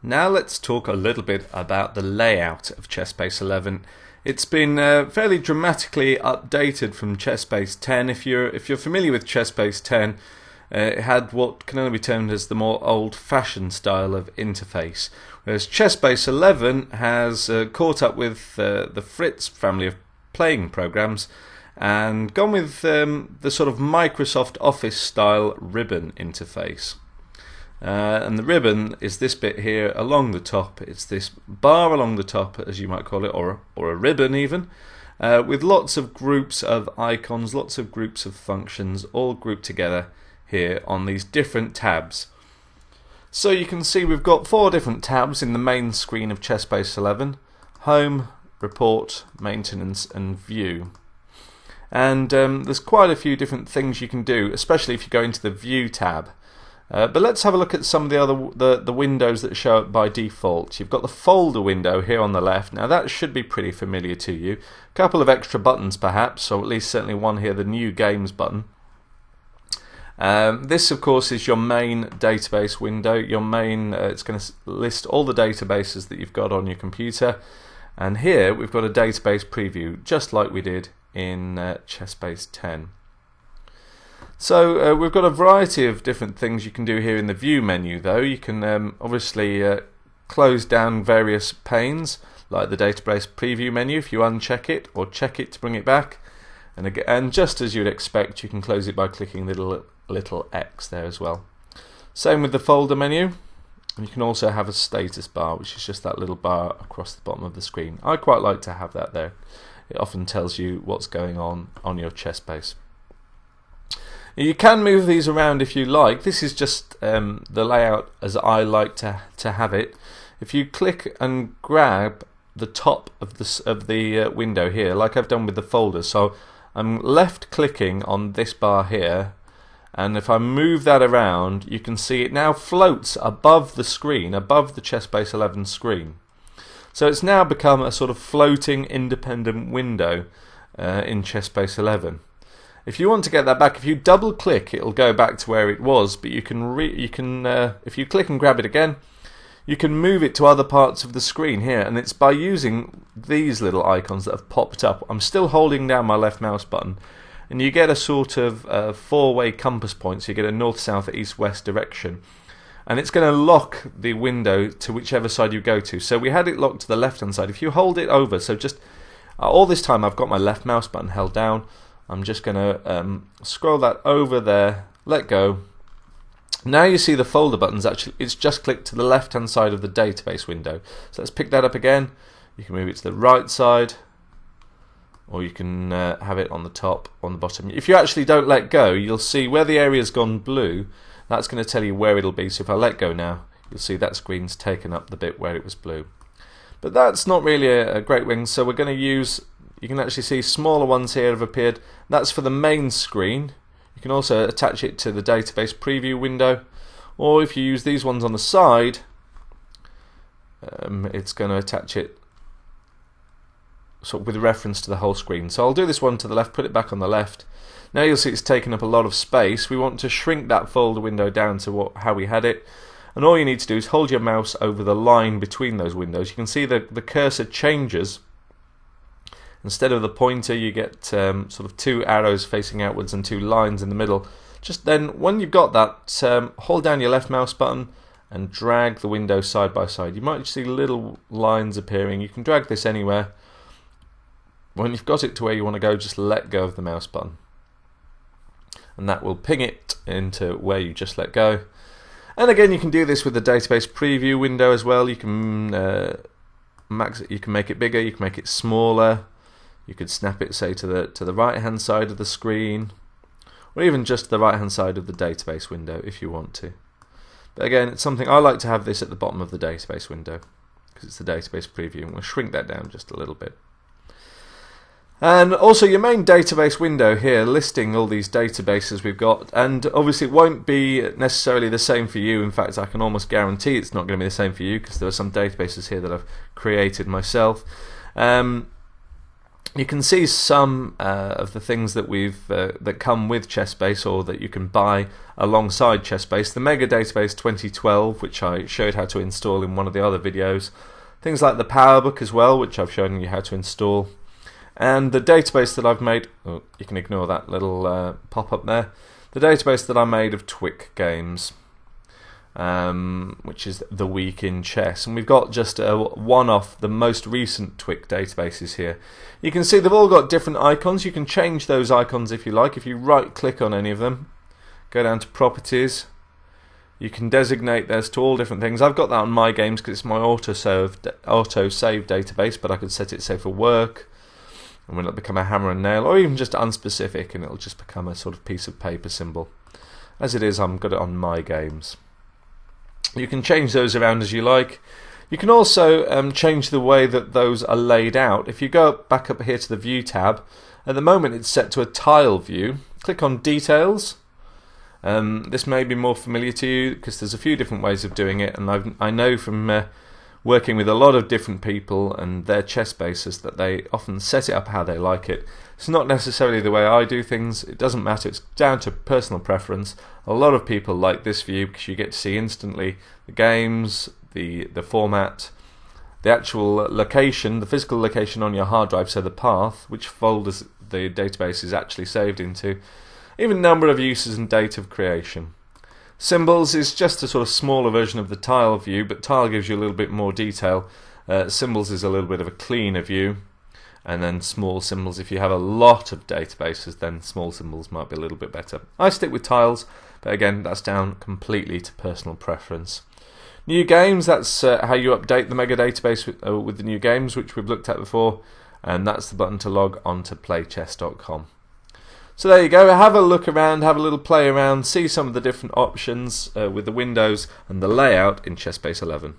Now let's talk a little bit about the layout of ChessBase 11. It's been fairly dramatically updated from ChessBase 10. If you're familiar with ChessBase 10, it had what can only be termed as the more old-fashioned style of interface, whereas ChessBase 11 has caught up with the Fritz family of playing programs and gone with the sort of Microsoft Office style ribbon interface. And the ribbon is this bit here along the top. It's this bar along the top, as you might call it, or a ribbon even, with lots of groups of icons, lots of groups of functions, all grouped together here on these different tabs. So you can see we've got 4 different tabs in the main screen of ChessBase 11: Home, Report, Maintenance, and View. And there's quite a few different things you can do, especially if you go into the View tab. But let's have a look at some of the other the windows that show up by default. You've got the folder window here on the left. Now that should be pretty familiar to you. A couple of extra buttons perhaps, or at least certainly one here, the New Games button. This of course is your main database window. Your main, it's going to list all the databases that you've got on your computer. And here we've got a database preview, just like we did in ChessBase 10. So we've got a variety of different things you can do here in the View menu, though. You can obviously close down various panes, like the database preview menu if you uncheck it, or check it to bring it back. And just as you'd expect, you can close it by clicking the little X there as well. Same with the folder menu. And you can also have a status bar, which is just that little bar across the bottom of the screen. I quite like to have that there. It often tells you what's going on your ChessBase. You can move these around if you like. This is just the layout as I like to have it. If you click and grab the top of the window here, like I've done with the folder, so I'm left clicking on this bar here, and if I move that around, you can see it now floats above the screen, above the ChessBase 11 screen. So it's now become a sort of floating independent window in ChessBase 11. If you want to get that back, if you double click, it'll go back to where it was, but you can if you click and grab it again, you can move it to other parts of the screen here, and it's by using these little icons that have popped up. I'm still holding down my left mouse button, and you get a sort of 4-way compass point, so you get a north, south, east, west direction, and it's going to lock the window to whichever side you go to. So we had it locked to the left hand side. If you hold it over, so just all this time I've got my left mouse button held down, I'm just going to scroll that over there, let go. Now you see the folder buttons, actually it's just clicked to the left hand side of the database window. So let's pick that up again. You can move it to the right side, or you can have it on the top, on the bottom. If you actually don't let go, you'll see where the area's gone blue, that's going to tell you where it'll be. So if I let go now, you'll see that screen's taken up the bit where it was blue. But that's not really a great wing, so we're going to use, you can actually see smaller ones here have appeared. That's for the main screen. You can also attach it to the database preview window, or if you use these ones on the side, it's going to attach it sort of with reference to the whole screen. So I'll do this one to the left, put it back on the left. Now you'll see it's taken up a lot of space. We want to shrink that folder window down to how we had it, and all you need to do is hold your mouse over the line between those windows. You can see the cursor changes. Instead of the pointer, you get sort of 2 arrows facing outwards and 2 lines in the middle. Just then, when you've got that, hold down your left mouse button and drag the window side by side. You might see little lines appearing. You can drag this anywhere. When you've got it to where you want to go, just let go of the mouse button, and that will ping it into where you just let go. And again, you can do this with the database preview window as well. You can max it, you can make it bigger, you can make it smaller. You could snap it, say, to the right hand side of the screen, or even just the right hand side of the database window if you want to. But again, it's something I like to have this at the bottom of the database window because it's the database preview, and we'll shrink that down just a little bit. And also your main database window here, listing all these databases we've got, and obviously it won't be necessarily the same for you. In fact, I can almost guarantee it's not going to be the same for you, because there are some databases here that I've created myself. You can see some of the things that that come with ChessBase or that you can buy alongside ChessBase. The Mega Database 2012, which I showed how to install in one of the other videos. Things like the PowerBook as well, which I've shown you how to install. And the database that I've made, oh, you can ignore that little pop-up there. The database that I made of Twic games, which is the week in chess. And we've got just one off the most recent Twic databases here. You can see they've all got different icons. You can change those icons if you like. If you right click on any of them, go down to properties, you can designate those to all different things. I've got that on my games because it's my auto-save database, but I could set it, say, for work, and when it'll become a hammer and nail, or even just unspecific, and it'll just become a sort of piece of paper symbol. As it is, I've got it on my games. You can change those around as you like. You can also change the way that those are laid out. If you go back up here to the View tab, at the moment it's set to a tile view. Click on Details. This may be more familiar to you because there's a few different ways of doing it, and I know from working with a lot of different people and their chess bases that they often set it up how they like it. It's not necessarily the way I do things. It doesn't matter. It's down to personal preference. A lot of people like this view because you get to see instantly the games, the format, the actual location, the physical location on your hard drive, so the path, which folders the database is actually saved into, even number of uses and date of creation. Symbols is just a sort of smaller version of the tile view, but tile gives you a little bit more detail. Symbols is a little bit of a cleaner view, and then small symbols. If you have a lot of databases, then small symbols might be a little bit better. I stick with tiles, but again, that's down completely to personal preference. New games, that's how you update the Mega Database with the new games, which we've looked at before, and that's the button to log on to playchess.com. So there you go, have a look around, have a little play around, see some of the different options with the windows and the layout in ChessBase 11.